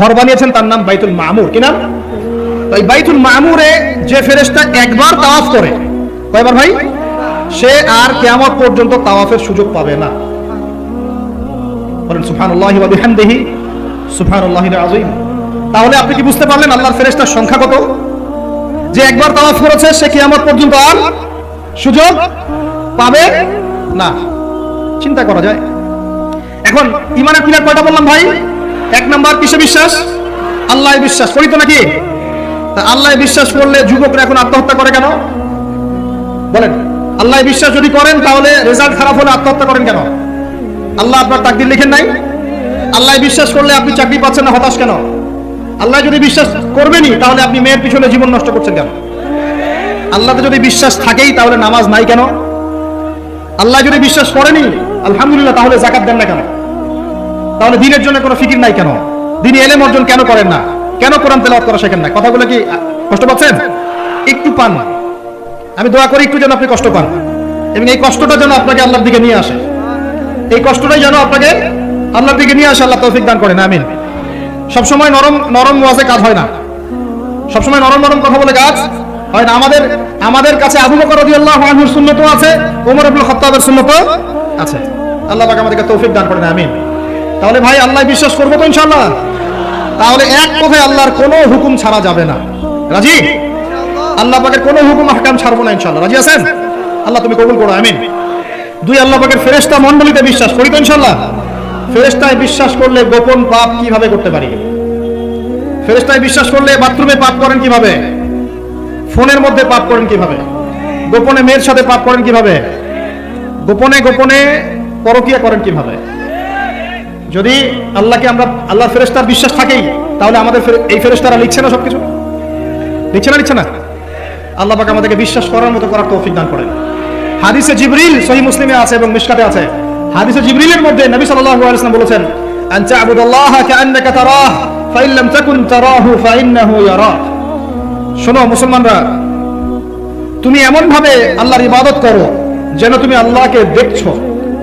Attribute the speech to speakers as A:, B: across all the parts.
A: ঘর বানিয়েছেন তার নাম বাইতুল মামুর। কি নাম? তো এই বাইতুল মামুরে যে ফেরেশতা একবার তাওয়াফ করে, কয়বার ভাই? সে আর কিয়ামত পর্যন্ত তাওয়াফের সুযোগ পাবে না। বলেন সুবহানাল্লাহি ওয়া বিহামদিহি সুবহানাল্লাহিল আযীম। তাহলে আপনি কি বুঝতে পারলেন আল্লাহর ফেরেশতার সংখ্যা কত? যে একবার তাওয়াফ করেছে সে কিয়ামত পর্যন্ত আর সুযোগ পাবে না। চিন্তা করা যায়। এখন ঈমানের পিলার কয়টা বললাম ভাই? এক নাম্বার কিসে বিশ্বাস? আল্লাহয় বিশ্বাস করি তো নাকি? তা আল্লাহয় বিশ্বাস করলে যুবকরা এখন আত্মহত্যা করে কেন? বলেন, আল্লাহয় বিশ্বাস যদি করেন তাহলে রেজাল্ট খারাপ হলে আত্মহত্যা করেন কেন? আল্লাহ আপনার তাকদীর লিখেন নাই? আল্লাহয় বিশ্বাস করলে আপনি চাকরি পাচ্ছেন না, হতাশ কেন? আল্লাহ যদি বিশ্বাস করবেনই তাহলে আপনি মেয়ের পিছনে জীবন নষ্ট করছেন কেন? আল্লাহতে যদি বিশ্বাস থাকেই তাহলে নামাজ নাই কেন? আল্লাহ যদি বিশ্বাস করেনি আলহামদুলিল্লাহ তাহলে যাকাত দেন না কেন? তাহলে দ্বীনের জন্য কোনো ফিকির নাই কেন? দ্বীনি ইলম অর্জন কেন করেন না? কেন কোরআন তেলাওয়াত করা শেখেন না? কথাগুলো কি কষ্ট পাচ্ছেন? একটু পান না। আমি দোয়া করি একটু যেন আপনি কষ্ট পান এবং এই কষ্টটা যেন আপনাকে আল্লাহর দিকে নিয়ে আসে। এই কষ্টটাই যেন আপনাকে আল্লাহর দিকে নিয়ে আসে। আল্লাহ তৌফিক দান করেন, আমিন। সবসময় নরম নরম ওয়াজে কাজ হয় না, সবসময় নরম নরম কথা বলে কাজ হয় না। আমাদের কাছে আবু বকর রাদিয়াল্লাহু আনহুর সুন্নতও আছে, ওমর ইবনে খাত্তাবের সুন্নতও আছে। আল্লাহ পাক আমাদেরকে তৌফিক দান করেন, আমিন। তাহলে ভাই আল্লাহ বিশ্বাস করবো তো ইনশাআল্লাহ? তাহলে এক কথায় আল্লাহর কোনো হুকুম ছাড়া যাবে না। রাজি? আল্লাহ পাকের কোনো হুকুম আহকাম ছাড়বো না ইনশাআল্লাহ। রাজি আছেন? আল্লাহ তুমি কবুল করো, আমিন। দুই, আল্লাহ পাকের ফেরেশতা মণ্ডলীতে বিশ্বাস করি তো ইনশাআল্লাহ? ফেরেশতায় বিশ্বাস করলে গোপন পাপ কিভাবে করতে পারি? ফেরেশতায় বিশ্বাস করলে বাথরুমে পাপ করেন কিভাবে? ফোনের মধ্যে পাপ করেন কিভাবে? গোপনে মেয়ের সাথে পাপ করেন কিভাবে? গোপনে গোপনে পরকিয়া করেন কিভাবে? যদি আল্লাহকে আমরা আল্লাহর ফেরেশতার বিশ্বাস থাকেই তাহলে আমাদের এই ফেরেশতারা লিখছে না সবকিছু? লিখছে না? আল্লাহ পাক আমাদেরকে বিশ্বাস করার মতো করার তৌফিক দান করেন। হাদিসে জিবরিল সহিহ মুসলিমে আছে এবং মিশকাতে আছে। হাদিসে জিবরিলের মধ্যে নবী সাল্লাল্লাহু আলাইহি ওয়াসাল্লাম বলেছেন, আন তা'বুদাল্লাহা কাআন্নাকা তারাহ ফাইন লাম তাকুন তারাহু ফাইন্নাহু ইয়ারাক। শোনো মুসলমানরা, তুমি এমন ভাবে আল্লাহর ইবাদত করো যেন তুমি আল্লাহকে দেখছো,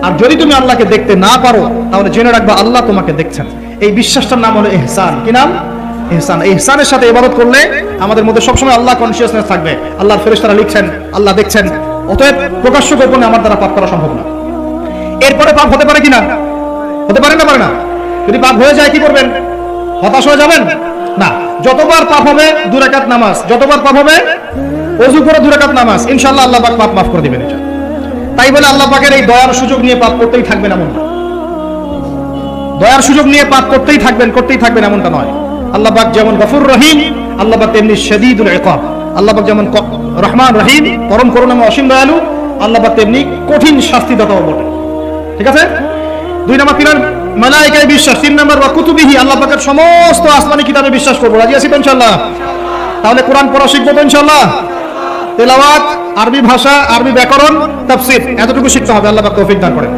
A: আর যদি তুমি আল্লাহকে দেখতে না পারো তাহলে জেনে রাখবা আল্লাহ তোমাকে দেখছেন। এই বিশ্বাসটার নাম হলো ইহসান। কি নাম? ইহসান। এই ইহসানের সাথে ইবাদত করলে আমাদের মধ্যে সবসময় আল্লাহ কনসিয়াসনেস থাকবে, আল্লাহর ফেরেশতারা লিখছেন, আল্লাহ দেখছেন। অতএব প্রকাশ্য গোপনে আমার দ্বারা পাপ করা সম্ভব না। এরপরে পাপ হতে পারে কিনা? হতে পারে না? পারে না? যদি পাপ হয়ে যায় কি করবেন? হতাশ হয়ে যাবেন না। যতবার পাপ হবে 2 রাকাত নামাজ, যতবার পাপ হবে ওযু করে 2 রাকাত নামাজ, ইনশাআল্লাহ আল্লাহ পাক পাপ মাফ করে দিবেন। তাই বলে আল্লাহ পাকের এই দয়ার সুযোগ নিয়ে পাপ করতেই থাকবেন এমন না। দয়ার সুযোগ নিয়ে পাপ করতেই থাকবেন এমনটা নয়। আল্লাহ পাক যেমন গফুর রহিম, আল্লাহ পাক তেমনি শাদীদুল ইকাব। আল্লাহ পাক যেমন রহমান রহিম, পরম করুণাময় অসীম দয়ালু, আল্লাহ পাক তেমনি কঠিন শাস্তিদাতাও বটে। ঠিক আছে? 2 নাম্বার পিলার মালায়েকায় বিশ্বাস। 3 নাম্বার ওয়া কুতুবিহি, আল্লাহ পাকের সমস্ত আসমানি কিতাবে বিশ্বাস করব। রাজি আছি তো ইনশাআল্লাহ? তাহলে কোরআন পড়া শিখবো তো ইনশাআল্লাহ? তেলাওয়াত, আরবি ভাষা, আরবি ব্যাকরণ, তাফসীর এতটুকু শিখতে হবে। আল্লাহ পাক তৌফিক দান করেন।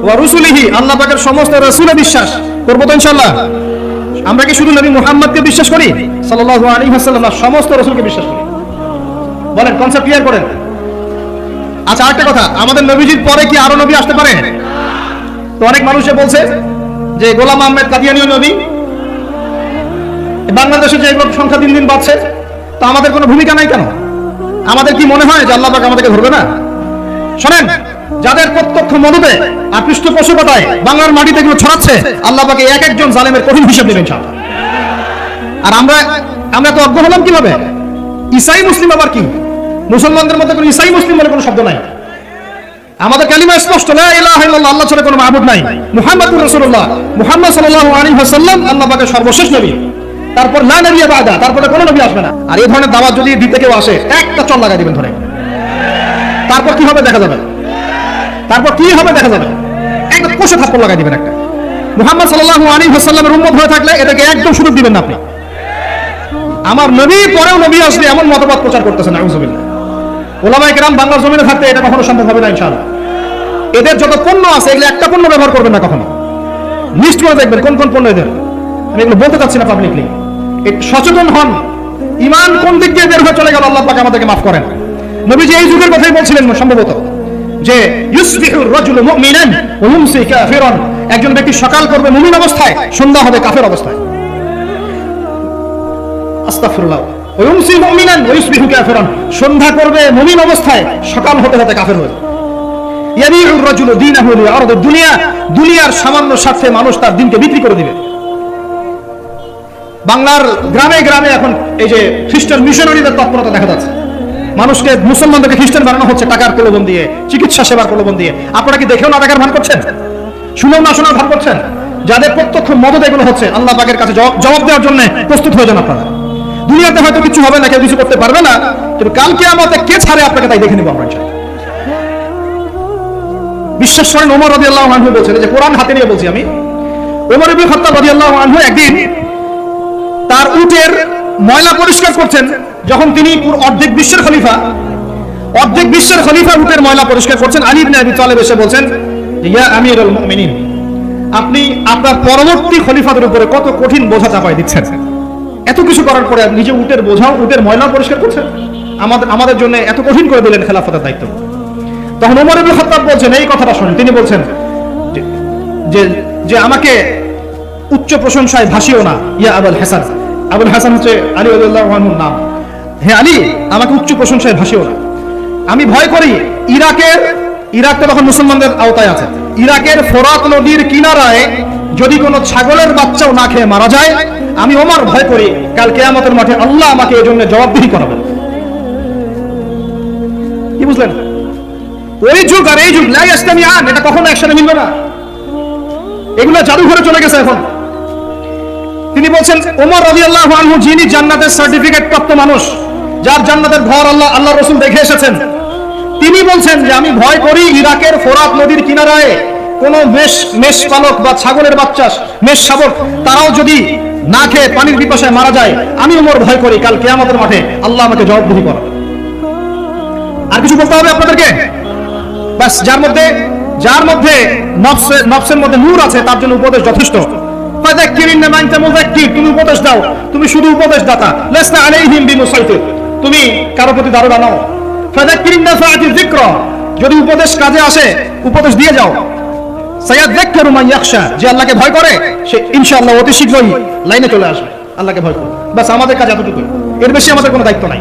A: ওয়া রুসুলিহি, আল্লাহ পাকের সমস্ত রাসূলে বিশ্বাস করব তো ইনশাআল্লাহ? আমরা কি শুধু নবী মুহাম্মদকে বিশ্বাস করি সাল্লাল্লাহু আলাইহি ওয়াসাল্লাম, না সমস্ত রাসূলকে বিশ্বাস করি? বলেন, কনসেপ্ট ক্লিয়ার করেন। আচ্ছা, আরেকটা কথা, আমাদের নবীজির পরে কি আরো নবী আসতে পারে? তো অনেক মানুষে বলছে যে গোলাম আহমেদ কাদিয়ানীও নবী। বাংলাদেশে যে এগুলোর সংখ্যা দিন দিন বাড়ছে, তো আমাদের কোনো ভূমিকা নাই কেন? আমাদের কি মনে হয় যে আল্লাহ পাক আমাদেরকে ধরবে না? শোনেন, যাদের প্রত্যক্ষ মদতে আর পৃষ্ঠপোষকতায় বাংলার মাটিতে এগুলো ছড়াচ্ছে, আল্লাহ পাক এক একজন জালেমের কঠিন হিসাব নেবেন ইনশাআল্লাহ। আর আমরা তো অজ্ঞ হলাম কিভাবে? ঈসাই মুসলিম আবার কি? মুসলমানদের মধ্যে কোনো ঈসাই মুসলিম বলে কোনো শব্দ নাই। আমাদের কালিমা স্পষ্ট, লা ইলাহা ইল্লাল্লাহ, আল্লাহ ছাড়া কোনো মাবুদ নাই। মুহাম্মাদুর রাসূলুল্লাহ, মুহাম্মদ সাল্লাল্লাহু আলাইহি ওয়াসাল্লাম আল্লাহ পাকের সর্বশেষ নবী। তারপর লা নবিয়্যা বাদা, তারপরে কোনো নবী আসবে না। আর এই ধরনের দাওয়াত যদি দিতে কেউ আসে, একটা চল লাগাই দিবেন ধরে। তারপর কি হবে দেখা যাবে। একটা কষে থাপ্পড় লাগাই দিবেন একটা। মুহাম্মদ সাল্লাল্লাহু আলাইহি ওয়াসাল্লামের উম্মত হয়ে থাকলে এটাকে একদম সুযোগ দিবেন না আপনি। আমার নবী পরেও নবী আসলে এমন মতবাদ প্রচার করতেছেন, নাউযুবিল্লাহ। ওলামায়ে কেরাম বাংলার জমিনে থাকতে এটা কখনো সম্ভব হবে না ইনশাআল্লাহ। এদের যত পণ্য আছে এগুলো একটা পণ্য ব্যবহার করবেন না কখনো। লিস্ট করে দেখবেন কোন কোন পণ্য এদের। আমি এগুলো বলতে চাচ্ছি না পাবলিকলি। সচেতন হন, ঈমান কোন দিক দিয়ে বের হয়ে চলে গেল, আল্লাহ পাক আমাদেরকে মাফ করেন। নবীজি এই যুগের কথাই বলছিলেন সম্ভবত, যে ইউসবিহুর রাজুলু মুমিনান ওয়া ইউমসি কাফিরান। একজন ব্যক্তি সকাল করবে মুমিন অবস্থায়, সন্ধ্যা হবে কাফের অবস্থায়। আস্তাগফিরুল্লাহ, ওয়া ইউমসি মুমিনান ওয়া ইসবিহু কাফিরান, সন্ধ্যা করবে মুমিন অবস্থায়, সকাল হতে হতে কাফের হয়ে যাবে। ইয়াবিউর রাজুলু দীনাহু লিআরদিদ দুনিয়া, দুনিয়ার সামান্য স্বার্থে মানুষ তার দিনকে বিক্রি করে দিবে। বাংলার গ্রামে গ্রামে এখন এই যে খ্রিস্টান মিশনারিদের তৎপরতা দেখা যাচ্ছে, মানুষকে মুসলমানদেরকে খ্রিস্টান বানানো হচ্ছে টাকার প্রলোভন দিয়ে, চিকিৎসা সেবার প্রলোভন দিয়ে। আপনারা কি দেখেও না টাকার ভান করছেন, শুনেও না শোনার ভান করছেন? যাদের প্রত্যক্ষ মদত এগুলো হচ্ছে, আল্লাহ পাকের কাছে জবাব দেওয়ার জন্য প্রস্তুত হয়ে যান আপনারা। দুনিয়াতে হয়তো কিছু হবে না, কেউ কিছু করতে পারবে না, কিন্তু কাল কিয়ামতে কে ছাড়ে আপনাকে তাই দেখে নিব আমরা। বিশ্বাস করেন, ওমর রাদিয়াল্লাহু আনহু বলছেন, যে কোরআন হাতে নিয়ে বলছি আমি, ওমর ইবনে খাত্তাব রাদিয়াল্লাহু আনহু একদিন তার উটের ময়লা পরিষ্কার করছেন, যখন তিনি অর্ধেক বিশ্বের খলিফা উটের ময়লা পরিষ্কার করছেন। আলী ইবনে আবি তালেব এসে বলছেন, ইয়া আমিরুল মুমিনিন, আপনি আপনার পরবর্তী খলিফাদের উপরে কত কঠিন বোঝা চাপাই দিচ্ছেন, এত কিছু করার পরে নিজে উটের বোঝাও, উটের ময়লা পরিষ্কার করছেন, আমাদের জন্য এত কঠিন করে দিলেন খেলাফতের দায়িত্ব। তখন ওমর ইবনে খাত্তাব বলছেন, এই কথাটা শুনেন, তিনি বলছেন যে আমাকে উচ্চ প্রশংসায় ভাসিও না, ইয়া আবুল হাসান। আবুল হাসান হচ্ছে আলী রাদিয়াল্লাহু আনহুর নাম। হে আলী, আমাকে উচ্চ প্রশংসায় ভাসিও না, আমি ভয় করি ইরাক তো তখন মুসলমানদের আওতায় আছে, ইরাকের ফোরাত নদীর কিনারায় যদি কোনো ছাগলের বাচ্চাও না খেয়ে মারা যায়, আমি ওমর ভয় করি কাল কিয়ামতের মাঠে আল্লাহ আমাকে এই জন্য জবাবদিহি করাবেন। কি বুঝলেন? ওই যুগ আর এই যুগ লা ইসলামিয়ান, এটা কখনো একসাথে মিলবে না, এগুলো জাদুঘরে চলে গেছে এখন। তিনি বলছেন, ওমর রাদিয়াল্লাহু আনহু যিনি জান্নাতের সার্টিফিকেট প্রাপ্ত মানুষ, যার জান্নাতের ঘর আল্লাহ রাসূল দেখে এসেছেন, তিনি বলছেন যে আমি ভয় করি ইরাকের ফোরাত নদীর কিনারায় কোন মেষ পালক বা ছাগলের বাচ্চা, মেষ শাবক, তারাও যদি না খেয়ে পানির পিপাসায় মারা যায়, আমি ওমর ভয় করি কাল কিয়ামতের মাঠে আল্লাহ আমাকে জবাবদিহি করবে। আর কিছু বলতে হবে আপনাদেরকে? বাস, যার মধ্যে নফসের মধ্যে নূর আছে তার জন্য উপদেশ যথেষ্ট। তুমি উপদেশ দাও, তুমি শুধু উপদেশ দাতা, লাসনা আলাইহিম বিমুসাইতির, তুমি কারো প্রতি দারোগা নাও। ফাযাক্কিরিন নাফাআতি যিকর, যদি উপদেশ কাজে আসে উপদেশ দিয়ে যাও। সায়াযাক্কারু মান ইয়াখশা, যে আল্লাহকে ভয় করে সে ইনশাআল্লাহ অতি শীঘ্রই লাইনে চলে আসবে, আল্লাহকে ভয় করে। বাস, আমাদের কাজ এতটুকু, এর বেশি আমাদের কোনো দায়িত্ব নাই।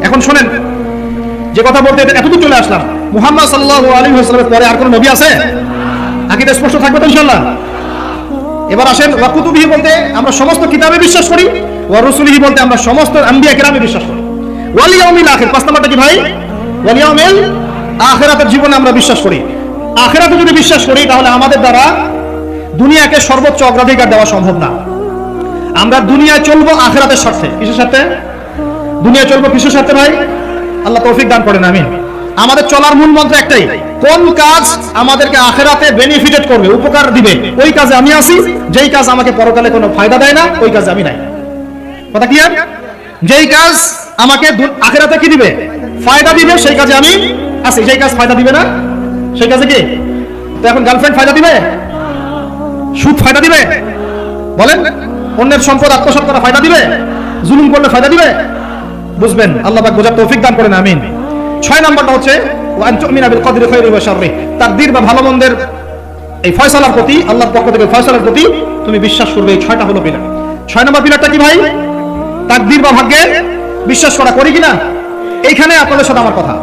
A: এখন শুনেন, যে কথা বলতে এতটুকু চলে আসলাম, মুহাম্মদ সাল্লাল্লাহু আলাইহি ওয়াসাল্লামের পরে আর কোন নবী আছে? আকীদা স্পষ্ট থাকবে তো ইনশাআল্লাহ? এবার আসেন, ওয়া কুতুবিহি বলতে আমরা সমস্ত কিতাবে বিশ্বাস করি, ওয়া রুসুলিহি বলতে আমরা সমস্ত আম্বিয়া কিরামে বিশ্বাস করি, ওয়াল ইয়াউমিল আখির, পাঁচ নাম্বারটা কি ভাই? ওয়াল ইয়াউমিল আখিরাতের জীবনে আমরা বিশ্বাস করি। আখিরাতে যদি বিশ্বাস করি তাহলে আমাদের দ্বারা দুনিয়াকে সর্বোচ্চ অগ্রাধিকার দেওয়া সম্ভব না। আমরা দুনিয়ায় চলবো আখিরাতের স্বার্থে। কিসের স্বার্থে? দুনিয়া চলবো কিসের স্বার্থে ভাই? আল্লাহ তৌফিক দান করেন, আমিন। আমাদের চলার মূল মন্ত্র একটাই, কোন কাজ আমাদেরকে আখিরাতে বেনিফিটেড করবে, উপকার দিবে, ওই কাজে আমি আছি। যেই কাজ আমাকে পরকালে কোনো ফায়দা দেয় না, ওই কাজে আমি নাই। কথা ক্লিয়ার? যেই কাজ আমাকে আখিরাতে কি দিবে, ফায়দা দিবে, সেই কাজে আমি আছি। যেই কাজ ফায়দা দিবে না, সেই কাজে কি? তো এখন গার্লফ্রেন্ড ফায়দা দিবে? সুদ ফায়দা দিবে? বলেন, অন্যের সম্পদ আত্মসাৎ করা ফায়দা দিবে? জুলুম করলে ফায়দা দিবে? বুঝবেন, আল্লাহ পাক বোঝার তৌফিক দান করেন, আমিন। 6 নাম্বারটা হচ্ছে ওয়া আন তুমিনা বিল কদরি খায়রি ওয়া শাররি, তাকদীর বা ভালো মন্দের এই ফয়সালার প্রতি, আল্লাহর পক্ষ থেকে ফয়সালার প্রতি তুমি বিশ্বাস করবে। এই 6টা হলো পিলার। 6 নাম্বার পিলারটা কি ভাই? তাকদীর বা ভাগ্যে বিশ্বাস করা, করি কিনা? এইখানে আপনাদের সাথে আমার কথা,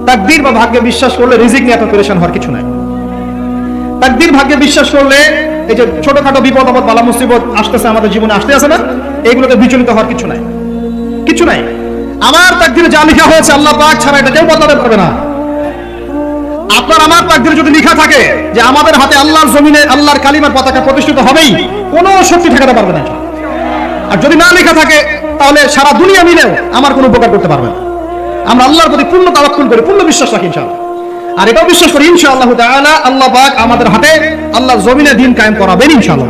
A: তাকদীর বা ভাগ্যে বিশ্বাস করলে রিজিক নিয়ে এত পেরেশান হওয়ার কিছু নাই। তাকদীর ভাগ্যে বিশ্বাস করলে এই যে ছোটখাটো বিপদ আপদ বালা মুসিবত আসতেছে আমাদের জীবনে, আসতে আছে না, এইগুলোতে বিচলিত হওয়ার কিছু নাই, কিছু নাই। আমার তাকদীরে যা লেখা হয়েছে আল্লাহ পাক ছাড়া এটা কেউ বদলাতে পারবে না। আপনার আমার তাকদীরে যদি লেখা থাকে যে আমাদের হাতে আল্লাহর জমিনে আল্লাহর কালিমার পতাকা প্রতিষ্ঠিত হবেই, কোনো শক্তি ঠেকাতে পারবে না। আর যদি না লেখা থাকে তাহলে সারা দুনিয়া মিলেও আমার কোনো উপকার করতে পারবে না। আমরা আল্লাহর প্রতি পূর্ণ তাওয়াক্কুল করি, পূর্ণ বিশ্বাস রাখি ইনশাআল্লাহ। আর এটাও বিশ্বাস করি ইনশাআল্লাহ তাআলা আল্লাহ পাক আমাদের হাতে আল্লাহর জমিনে দ্বীন কায়েম করাবেন ইনশাআল্লাহ।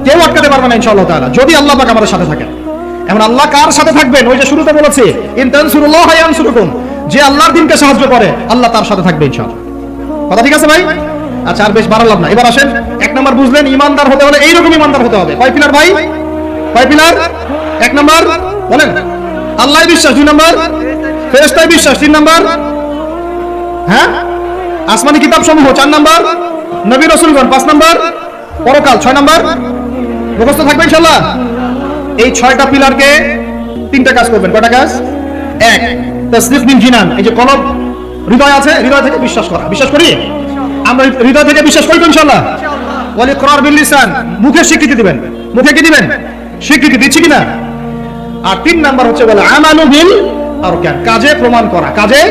A: কেউ আটকাতে পারবে না ইনশাআল্লাহ তাআলা, যদি আল্লাহ পাক আমাদের সাথে থাকেন। এখন আল্লাহ কার সাথে থাকবেন? ওই যে শুরুতে বলেছি, ইন তানসুরুল্লাহ ইয়ানসুরকুম, যে আল্লাহর দ্বীনকে সাহায্য করে আল্লাহ তার সাথে থাকবে ইনশাআল্লাহ। কথা ঠিক আছে ভাই? আচ্ছা, আর বেশ বাড়ালাম না। এবার আসেন, 1 নাম্বার বুঝলেন, ইমানদার হতে হলে এইরকম ইমানদার হতে হবে। কয় পিলার ভাই? কয় পিলার? 1 নাম্বার বলেন আল্লাহ বিশ্বাস, 2 নাম্বার ফেরেশতায় বিশ্বাস, 3 নাম্বার হ্যাঁ আসমানি কিতাব সমূহ, 4 নাম্বার নবী রাসূলগণ, 5 নাম্বার পরকাল, 6 নাম্বার মুখস্থ থাকবে ইনশাআল্লাহ। এই 6টা পিলারকে 3টা কাজ করবেন। কয়টা কাজ? এক, তাসদিক বিল জিনান, এই যে কলব হৃদয় আছে, হৃদয় থেকে বিশ্বাস করা। বিশ্বাস করি আমরা? হৃদয় থেকে বিশ্বাস করি তো ইনশাআল্লাহ। ওয়াল ইকরার বিল লিসান, মুখে স্বীকৃতি দিবেন। মুখে কি দিবেন? স্বীকৃতি দিচ্ছি কিনা। আর 3 নাম্বার হচ্ছে বলে আমালু বিল আরকান, কাজে প্রমাণ করা, কাজে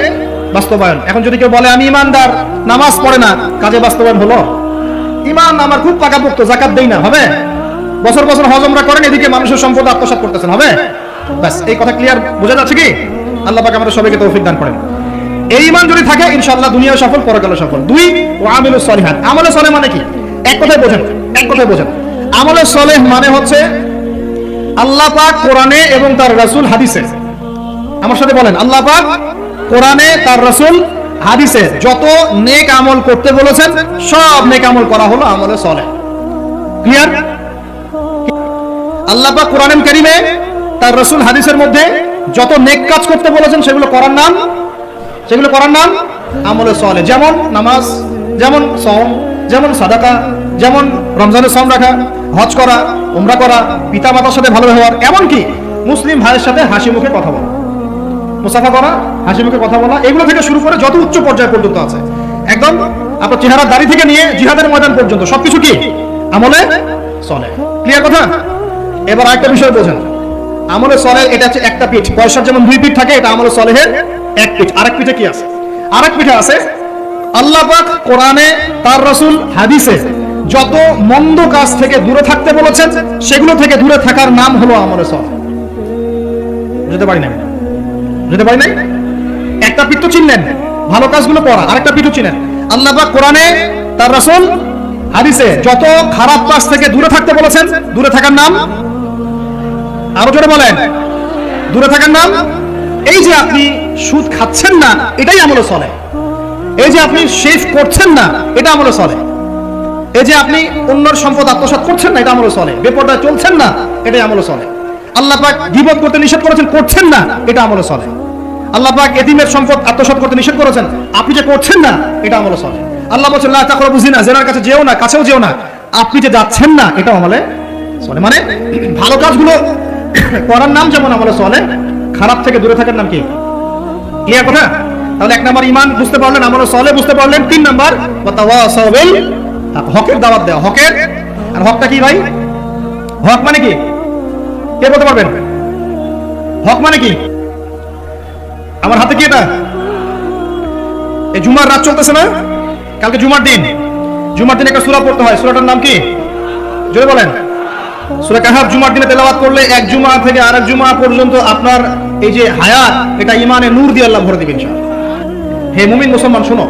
A: বাস্তবায়ন। এখন যদি কেউ বলে আমি ইমানদার, নামাজ পড়ে না, কাজে বাস্তবায়ন হলো? ইমান আমার খুব পাকাপোক্ত, যাকাত দেই না, হবে? বছর বছর হজ উমরা করেন, এদিকে মানুষের সম্পদ আত্মসাৎ করতেছেন, হবে? বাস, এই কথা ক্লিয়ার বোঝা যাচ্ছে কি? আল্লাহ পাক আমাদের সবাইকে তৌফিক দান করেন। এই ঈমান যদি থাকে ইনশাআল্লাহ দুনিয়া সফল, পরকালে সফল। 2, ওয়া আমিলুস সলিহাত, আমলে সলেহ মানে কি? এক কথায় বোঝেন, এক কথায় বোঝেন। আমলে সলেহ মানে হচ্ছে আল্লাহ পাক কোরআনে এবং তার রাসূল হাদিসে, আমার সাথে বলেন, আল্লাহ পাক কোরআনে তার রাসূল হাদিসে যত নেক আমল করতে বলেছেন সব নেক আমল করা হলো আমলে সলেহ। ক্লিয়ার? আল্লাহ পাক কোরআনে কারীমে তার রাসূল হাদিসের মধ্যে যত নেক কাজ করতে বলেছেন সেগুলো করার নাম আমলে সলেহ। যেমন নামাজ, যেমন সওম, যেমন সাদাকা, যেমন রমজানের সওম রাখা, হজ করা, উমরা করা, পিতা মাতার সাথে ভালো ব্যবহার, এমনকি মুসলিম ভাইয়ের সাথে হাসি মুখে কথা বলা, মুসাফা করা, হাসি মুখে কথা বলা, এগুলো থেকে শুরু করে যত উচ্চ পর্যায় পর্যন্ত আছে, একদম আপনার চেহারা দাড়ি থেকে নিয়ে জিহাদের ময়দান পর্যন্ত সবকিছু কি আমলে সলেহ। ক্লিয়ার কথা? এবার আরেকটা বিষয় বোঝেন, আমলে সলেহ এটা হচ্ছে একটা পিঠ, পয়সার যেমন 2 পিঠ থাকে, এটা আমলে সলেহের এক পিঠ। আরেক পিঠে কি আছে? আরেক পিঠে আছে আল্লাহ পাক কোরআনে তার রাসূল হাদিসে যত মন্দ কাজ থেকে দূরে থাকতে বলেছেন সেগুলো থেকে দূরে থাকার নাম হলো আমলে সলেহ। বুঝতে পারি নাই? একটা পিঠ তো চিনলেন, ভালো কাজগুলো করা, আরেকটা পিঠ চিনেন। আল্লাহ পাক কোরআনে তার রাসূল হাদিসে যত খারাপ কাজ থেকে দূরে থাকতে বলেছেন, দূরে থাকার নাম, আরো জোরে বলেন, দূরে থাকার নাম। এই যে আপনি সুদ খাচ্ছেন না, এটাই আমলে সলেহ। এই যে আপনি শেভ করছেন না, এটা আমলে সলেহ। এই যে আপনি অন্যের সম্পদ আত্মসাৎ করছেন না, এটা আমলে সলেহ। বেপরদায় চলছেন না, এটাই আমলে সলেহ। আল্লাহ পাক গীবত করতে নিষেধ করেছেন, করছেন না, এটা আমলে সলেহ। আল্লাহ পাক এতিমের সম্পদ আত্মসাৎ করতে নিষেধ করেছেন, আপনি যে করছেন না, এটা আমলে সলেহ। আল্লাহ বলেছেন লা তাকরাবু জিনা, জিনার কাছে যেও না, কাছেও যেও না, আপনি যে যাচ্ছেন না, এটা আমলে সলেহ। মানে ভালো কাজগুলো করার নাম যেমন আমলে সলেহ, খারাপ থেকে দূরে থাকার নাম কি? ক্লিয়ার কথা? তাহলে 1 নাম্বার ঈমান বুঝতে পারলেন, আমলে সলেহ বুঝতে পারলেন। 3 নাম্বার ওয়া তাওয়াসাউ বিল হক, হকের দাওয়াত দেওয়া। হকের, আর হকটা কি ভাই? হক মানে কি? কে বলতে পারবেন? হক মানে কি? আমার হাতে কি এটা? এই জুমার রাত চলতেছে না, কালকে জুমার দিন। জুমার দিনে একটা সূরা পড়তে হয়, সূরাটার নাম কি? জোরে বলেন। সূরা কাহফ জুমার দিনে তেলাওয়াত করলে এক জুমা থেকে আরেক জুমা পর্যন্ত আপনার এই যে হায়াত, এটা ঈমানে নূর দিয়ে আল্লাহ ভরে দিবেন ইনশাআল্লাহ। হে মুমিন মুসলমান শোনো,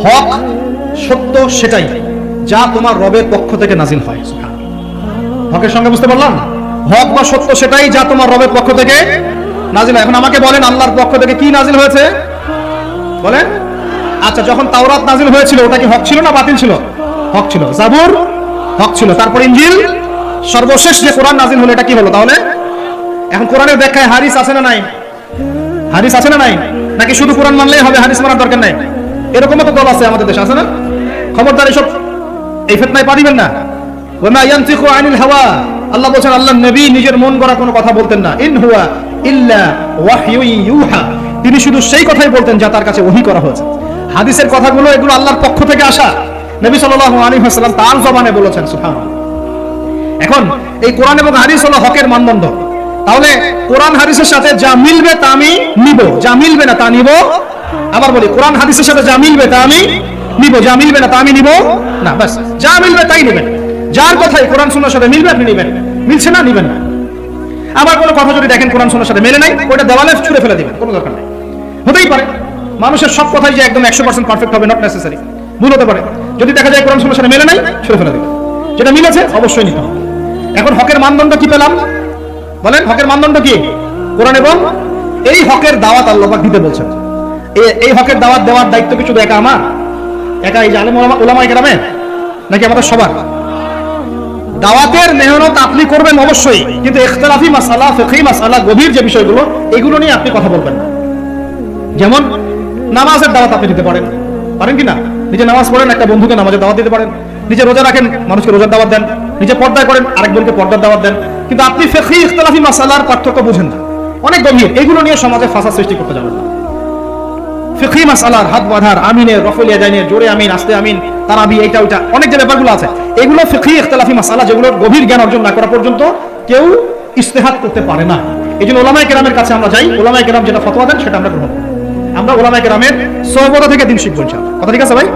A: হক সত্য সেটাই যা তোমার রবের পক্ষ থেকে নাজিল হয়। সুবহানাল্লাহ। হকের সঙ্গে বুঝতে পারলাম? হক বা সত্য সেটাই যা তোমার রবের পক্ষ থেকে নাজিল হয়। এখন আমাকে বলেন আল্লাহর পক্ষ থেকে কি নাজিল হয়েছে? বলেন। আচ্ছা, যখন তাওরাত নাজিল হয়েছিল ওটা কি হক ছিল না বাতিল ছিল? হক ছিল। জাবুর হক ছিল। তারপর ইনজিল, সর্বশেষ যে কোরআন নাজিল হলো এটা কি হলো তাহলে? এখন কোরআনের ব্যাখ্যায় হাদিস আছে না নাই? হাদিস আছে না নাই? নাকি শুধু কোরআন মানলেই হবে, হাদিস মানার দরকার নাই? এরকমও তো দল আছে আমাদের দেশে, আছে না? খবরদার এসব এই ফিতনায় পা দিবেন না। ওয়া মা ইয়ানতিকু আনিল হাওয়া, আল্লাহ বলেন আল্লাহর নবী নিজের মন গড়া কোনো কথা বলতেন না। ইন হুয়া ইল্লা ওয়াহয়ু ইউহা, তিনি শুধু সেই কথাই বলতেন যা তার কাছে ওহী করা হয়েছে। হাদিসের কথাগুলো এগুলো আল্লাহর পক্ষ থেকে আসা, নবী সাল্লাল্লাহু আলাইহি ওয়াসাল্লাম তার জবানে বলেছেন। সুবহানাল্লাহ। এখন এই কোরআন এবং হাদিস হলো হকের মানদণ্ড। তাহলে কোরআন হাদিসের সাথে যা মিলবে তা আমি নিব, যা মিলবে না তা নিব। আবার বলি, কোরআন হাদিসের সাথে যা মিলবে তা আমি নিব, যা মিলবে না তা আমি নিব না। বাস, যা মিলবে তাই নেবেন। যার কথাই কোরআন সুন্নাহর সাথে মিলবে আপনি নেবেন, মিলছে না নিবেন না। আবার কোনো কথা যদি দেখেন কোরআন সুন্নাহর সাথে মেলে নাই, ওটা দেওয়ালে ছুঁড়ে ফেলে দিবেন, কোনো দরকার নেই। হতেই পারে মানুষের সব কথাই যে একদম 100% পারফেক্ট হবে, নট নেসেসারি, ভুল হতে পারে। যদি দেখা যায় কোরআন সুন্নাহর সাথে মেলে নাই, ছুঁড়ে ফেলে দিবেন। যেটা মিলেছে অবশ্যই নিতে হবে। এখন হকের মানদণ্ড কি পেলাম? বলেন, হকের মানদণ্ড কি? কোরআন এবং এই হকের দাওয়াত আল্লাহ পাক দিতে বলছেন। এই হকের দাওয়াত দেওয়ার দায়িত্ব কি শুধু একা আমার, একা এই যে আলেম ওলামায়ে কেরামের, নাকি আমাদের সবার? দাওয়াতের মেহনত আপনি করবেন অবশ্যই, কিন্তু ইখতিলাফি মাসালা, ফিকহি মাসালা, গভীর যে বিষয়গুলো, এগুলো নিয়ে আপনি কথা বলবেন না। যেমন নামাজের দাওয়াত আপনি দিতে পারেন, পারেন কি না? নিজে নামাজ পড়েন, একটা বন্ধুকে নামাজের দাওয়াত দিতে পারেন। নিজে রোজা রাখেন, মানুষকে রোজার দাওয়াত দেন। নিজে পর্দা করেন, আরেকজনকে পর্দার দাওয়াত দেন। কিন্তু আপনি ফিকহি ইখতিলাফি মাসালার পার্থক্য বুঝেন না, অনেক গভীর, এগুলো নিয়ে সমাজে ফাসাদ সৃষ্টি করতে যাবেন না। ফিকহি মাসালার হাত বাঁধার, আমিনের, রফুল ইয়াদাইনের, জোরে আমিন, আস্তে আমিন, তারাবি, এইটা ওইটা অনেক যে ব্যাপারগুলো আছে, এগুলো ফিকহি ইখতিলাফি মাসালা, যেগুলোর গভীর জ্ঞান অর্জন না করা পর্যন্ত কেউ ইজতিহাদ করতে পারে না। এই জন্য ওলামায়ে কেরামের কাছে আমরা যাই, ওলামায়ে কেরাম যেটা ফতোয়া দেন সেটা আমরা গ্রহণ করি। আমরা ওলামায়ে কেরামের সোহবত থেকে দিন শিখবো ইনশাআল্লাহ। কথা ঠিক আছে ভাই?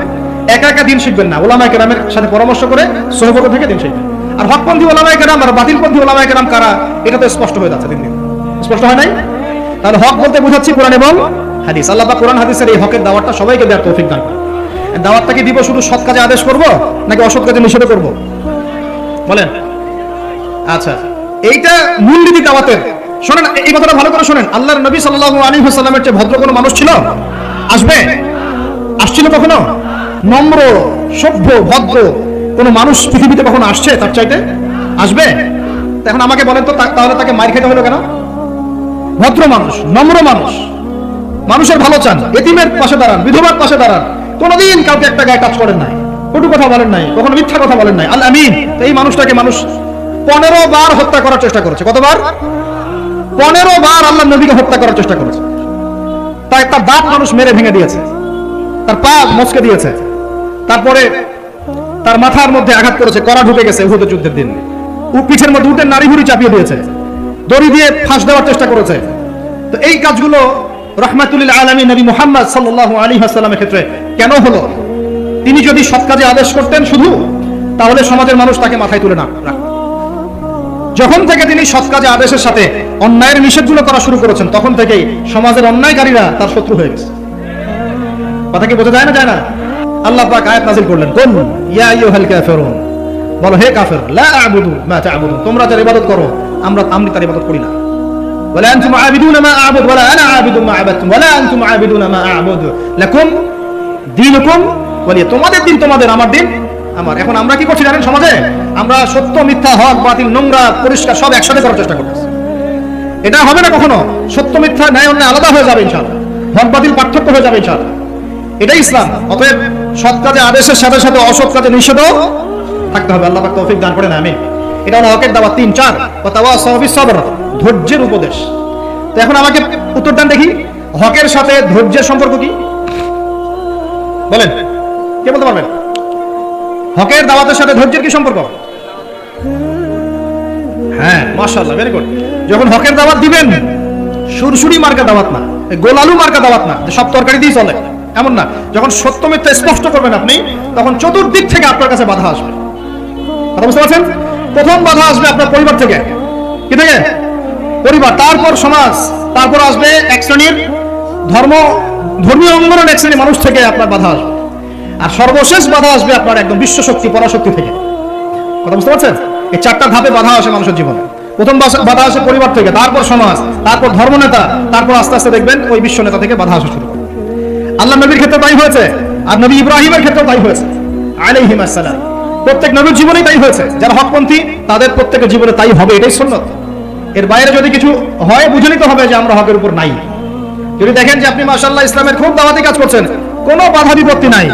A: একা একা দিন শিখবেন না, ওলামায়ে কেরামের সাথে পরামর্শ করে সোহবত থেকে দিন শিখবেন। আর হকপন্থী ওলামায়ে কেরাম আর বাতিলপন্থী ওলামায়ে কেরাম কারা, এটা তো স্পষ্ট হয়ে যাচ্ছে দিন দিন। স্পষ্ট হয় নাই? তাহলে হক বলতে বোঝাচ্ছি কোরআন এবং হাদিস। আল্লাহ পাক কোরআন হাদিসের এই হকের দাওয়াতটা সবাইকে দেওয়ার তৌফিক দান করেন। দাওয়াতটা কি দিব শুধু সৎ কাজে আদেশ করব নাকি অসৎ কাজে নিষেধ করব? বলেন। আচ্ছা, এইটা মূলনীতি দাওয়াতের। শোনেন, এই কথাটা ভালো করে শোনেন। আল্লাহর নবী সাল্লাল্লাহু আলাইহি ওয়াসাল্লামের চেয়ে ভদ্র কোনো মানুষ ছিল? আসবে? আসছিল কখনো? নম্র, সভ্য, ভদ্র কোনো মানুষ পৃথিবীতে কখনো আসছে তার চাইতে? আসবে? এখন আমাকে বলেন তো, তাহলে তাকে মার খেতে হলো কেন? ভদ্র মানুষ, নম্র মানুষ, মানুষের ভালো চান, এতিমের পাশে দাঁড়ান, বিধবার পাশে দাঁড়ান, কোনোদিন কাউকে একটা গায়ে টাচ করেন নাই, কটু কথা বলেন নাই, কখনো মিথ্যা কথা বলেন নাই। আল আমিন। এই মানুষটাকে মানুষ 15 বার হত্যা করার চেষ্টা করেছে। কতবার? 15 বার আল্লাহ নবীকে হত্যা করার চেষ্টা করেছে। তাই তার দাঁত মানুষ মেরে ভেঙে দিয়েছে, তার পা মচকে দিয়েছে, তারপরে তার মাথার মধ্যে আঘাত করেছে, কড়া ঢুকে গেছে উহুদের যুদ্ধের দিন, পিঠের মধ্যে উটের নাড়ি ভুড়ি চাপিয়ে দিয়েছে, দড়ি দিয়ে ফাঁস দেওয়ার চেষ্টা করেছে। তো এই কাজগুলো রাহমাতুল আলামিন নবী মুহাম্মদ সাল্লাল্লাহু আলাইহি ওয়াসাল্লামের ক্ষেত্রে কেন হলো? তিনি যদি সৎ কাজে আদেশ করতেন শুধু, তাহলে সমাজের মানুষ তাকে মাথায় তুলে না রাখত। যখন থেকে তিনি সৎ কাজে আদেশের সাথে অন্যায়ের নিষেধগুলো করা শুরু করেছেন, তখন থেকেই সমাজের অন্যায়কারীরা তার শত্রু হয়ে গেছে। কথা কি বোঝা যায় না? যায় না? আল্লাহ পাক আয়াত নাযিল করলেন, কুল ইয়া আইয়ুহাল কাফিরুন, বলো হে কাফের, লা আ'বুদু মা তা'বুদুন, তোমরা যার ইবাদত করো আমি তার ইবাদত করি না। ওয়ালা আনতুম আ'বিদুনা মা আ'বুদু ওয়ালা আনা আ'বিদু মা আ'বাদতুম ওয়ালা আনতুম আ'বিদুনা মা আ'বুদু লাকুম দীনুকুম ওয়ালিয়া, তোমাদের দিন তোমাদের, আমার দিন আমার। এখন আমরা কি করছি জানেন? সমাজে আমরা সত্য মিথ্যা, হক বাতিল, নোংরা পরিষ্কার সব একসাথে করার চেষ্টা করতেছি। এটা হবে না কখনো। সত্য মিথ্যা, ন্যায় অন্যায় আলাদা হয়ে যাবে ইনশাআল্লাহ, হক বাতিল পার্থক্য হয়ে যাবে ইনশাআল্লাহ। এটাই ইসলাম। অতএব সৎ কাজে আদেশের সাথে সাথে অসৎ কাজে নিষেধও থাকতে হবে। আল্লাহ পাক তৌফিক দান করেন, আমিন। এটা হলো হকের দাওয়াত। 3, 4 ওয়াতাওয়াসাউ বিস-সাবর, ধৈর্যের উপদেশ। তো এখন আমাকে উত্তর দেন দেখি, হকের সাথে ধৈর্যের সম্পর্ক কি? বলেন, কে বলতে পারবেন? হকের দাওয়াতের সাথে ধৈর্যের কি সম্পর্ক? হ্যাঁ, মাশাআল্লাহ, ভেরি গুড। যখন হকের দাওয়াত দিবেন, সুরসুরি মার্কা দাওয়াত না, গোলালু মার্কা দাওয়াত না, যে সব তরকারি দিয়ে চলে, এমন না। যখন সত্য মিথ্যা স্পষ্ট করবেন আপনি, তখন চতুর্দিক থেকে আপনার কাছে বাধা আসবে। কথা বুঝতে পারছেন? প্রথম বাধা আসবে আপনার পরিবার থেকে। কি থেকে? পরিবার, তারপর সমাজ, তারপর আসবে এক শ্রেণীর ধর্মীয় অঙ্গনের এক শ্রেণীর মানুষ থেকে আপনার বাধা আসবে, আর সর্বশেষ বাধা আসবে আপনার একদম বিশ্বশক্তি, পরাশক্তি থেকে। কথা বুঝতে পারছেন? এই 4টা ধাপে বাধা আসে মানুষের জীবনে। প্রথম বাধা আসে পরিবার থেকে, তারপর সমাজ, তারপর ধর্মনেতা, তারপর আস্তে আস্তে দেখবেন ওই বিশ্ব নেতা থেকে বাধা আসা শুরু করে। আল্লাহ নবীর ক্ষেত্রে তাই হয়েছে, আর নবী ইব্রাহিমের ক্ষেত্রেও তাই হয়েছে আলাইহিস সালাম। প্রত্যেক নবীর জীবনেই তাই হয়েছে। যারা হকপন্থী তাদের প্রত্যেকের জীবনে তাই হবে, এটাই সুন্নাত। এর বাইরে যদি কিছু হয়, বুঝে নিতে হবে যে আমরা হকের উপর নাই। যদি দেখেন যে আপনি মাশাআল্লাহ ইসলামের খুব দাওয়াতি কাজ করছেন, কোনো বাধা বিপত্তি নাই,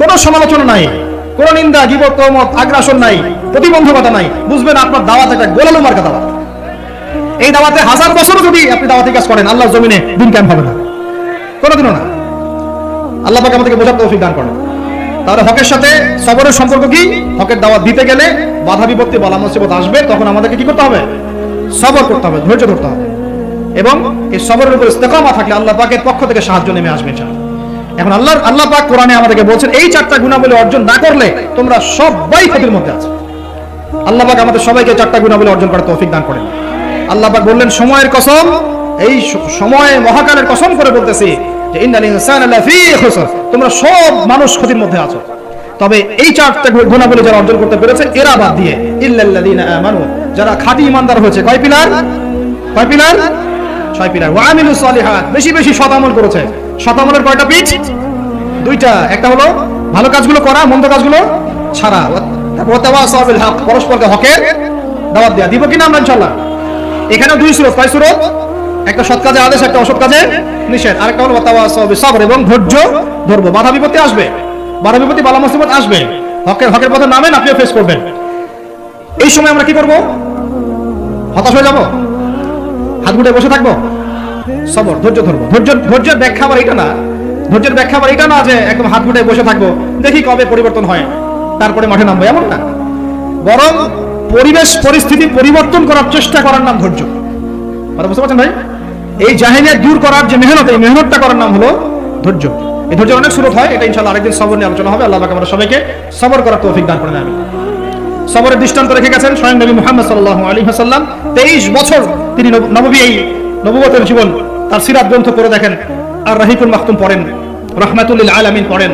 A: কোনো সমালোচনা নাই, কোনো নিন্দা, গীবত, তহমত, আগ্রাসন নাই, প্রতিবন্ধকতা নাই, বুঝবেন আপনার দাওয়াত একটা গোলালু মার্কা দাওয়াত। এই দাওয়াতে 1000 বছরও যদি আপনি দাওয়াতি কাজ করেন, আল্লাহর জমিনে দিন কায়েম হবে না, কোনোদিনও না। আল্লাহ পাক আমাদেরকে বোঝার তৌফিক দান করেন। তাহলে হকের সাথে সবরের সম্পর্ক কি? হকের দাওয়াত দিতে গেলে বাধা বিপত্তি, বালা মুসিবত আসবে, তখন আমাদেরকে কি করতে হবে? সবর করতে হবে, ধৈর্য ধরতে হবে। এবং এই সবরের উপর ইস্তেকামা থাকলে আল্লাহ পাকের পক্ষ থেকে সাহায্য নেমে আসবে ইনশাআল্লাহ। এখন আল্লাহ পাক কোরআনে আমাদেরকে বলছেন, এই 4টা গুণাবলী অর্জন না করলে তোমরা সবাই ক্ষতির মধ্যে আছো। আল্লাহ পাক আমাদের সবাইকে 4টা গুণাবলী অর্জন করার তৌফিক দান করেন। আল্লাহ পাক বললেন, সময়ের কসম, এই সময় মহাকালের কসম করে বলতেছি যে ইন্নাল ইনসানা লাফি খুসর, তোমরা সব মানুষ ক্ষতির মধ্যে আছো। তবে এই 4টা গুণাবলী যারা অর্জন করতে পেরেছে, এরা বাদ দিয়ে ইল্লাল্লাযিনা আমানু, যারা খাঁটি ইমানদার হয়েছে। কয় পিলার? 6 পিলার। ওয়া আমিলুস সালিহাত, বেশি বেশি সৎ আমল করেছে। সৎ আমলের কয়টা পিঠ? 2টা। একটা হলো ভালো কাজগুলো করা, মন্দ কাজগুলো ছাড়া। ওয়াতাওয়াসাউ বিল হক, পরস্পরকে হকের দাওয়াত দেয়া। দিব কিনা আমরা ইনশাআল্লাহ? এখানে 2 সূরত। কয় সূরত? একটা সৎ কাজে আদেশ, একটা অসৎ কাজে নিষেধ। আরেকটা হলো ওয়াতাওয়াসাউ বিস সাবর, এবং ধৈর্য ধরবো। বাধা বিপত্তি আসবে, বাধা বিপত্তি, বালা মুসিবত আসবে, হকের পথে নামেন, আপনিও ফেস করবেন। এই সময় আমরা কি করব? হতাশ হয়ে যাবো, হাত গুটে বসে থাকবো? সবর, ধৈর্য ধরবো। ধৈর্যের ব্যাখ্যা আবার এটা না, ধৈর্যের ব্যাখ্যা আবার এটা না যে একদম হাত গুটে বসে থাকবো, দেখি কবে পরিবর্তন হয় তারপরে মাঠে নামবো, এমন না। বরং পরিবেশ পরিস্থিতি পরিবর্তন করার চেষ্টা করার নাম ধৈর্য। কথা বুঝতে পারছেন ভাই? এই জাহেলিয়াত দূর করার যে মেহনত, এই মেহনতটা করার নাম হলো ধৈর্য। এই ধৈর্যের অনেক সুরত হয়, এটা ইনশাআল্লাহ আরেকদিন সবর নিয়ে আলোচনা হবে। আল্লাহ পাক আমাদের সবাইকে সবর করার তৌফিক দান করেন। আমি সবরের দৃষ্টান্ত রেখে গেছেন স্বয়ং নবী মুহাম্মদ সাল্লাল্লাহু আলাইহি ওয়াসাল্লাম। 23 বছর তিনি নববী, এই নবুয়তের জীবন, তার সিরাত গ্রন্থ পড়ে দেখেন। আর রাহিকুল মাখতুম পড়েন, রাহমাতুল লিল আলামিন পড়েন,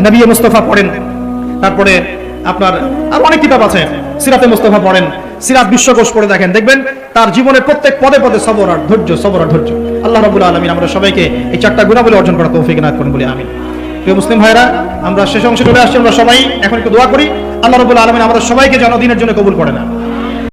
A: নবী মুস্তাফা পড়েন, তারপরে আপনার আর অনেক কিতাব আছে, সিরাতে মুস্তাফা পড়েন, সিরাত বিশ্বকোষ পড়ে দেখেন, দেখবেন তার জীবনের প্রত্যেক পদে পদে সবর আর ধৈর্য, সবর আর ধৈর্য। আল্লাহ রাব্বুল আলামিন আমরা সবাইকে এই 4টা গুণাবলী অর্জন করার তৌফিক এনায়েত করুন বলে আমিন। প্রিয় মুসলিম ভাইরা, আমরা শেষ অংশে চলে আসছি। আমরা সবাই এখন একটু দোয়া করি, আল্লাহ রাব্বুল আলামিন আমাদের সবাইকে যেন দিনের জন্য কবুল করেন।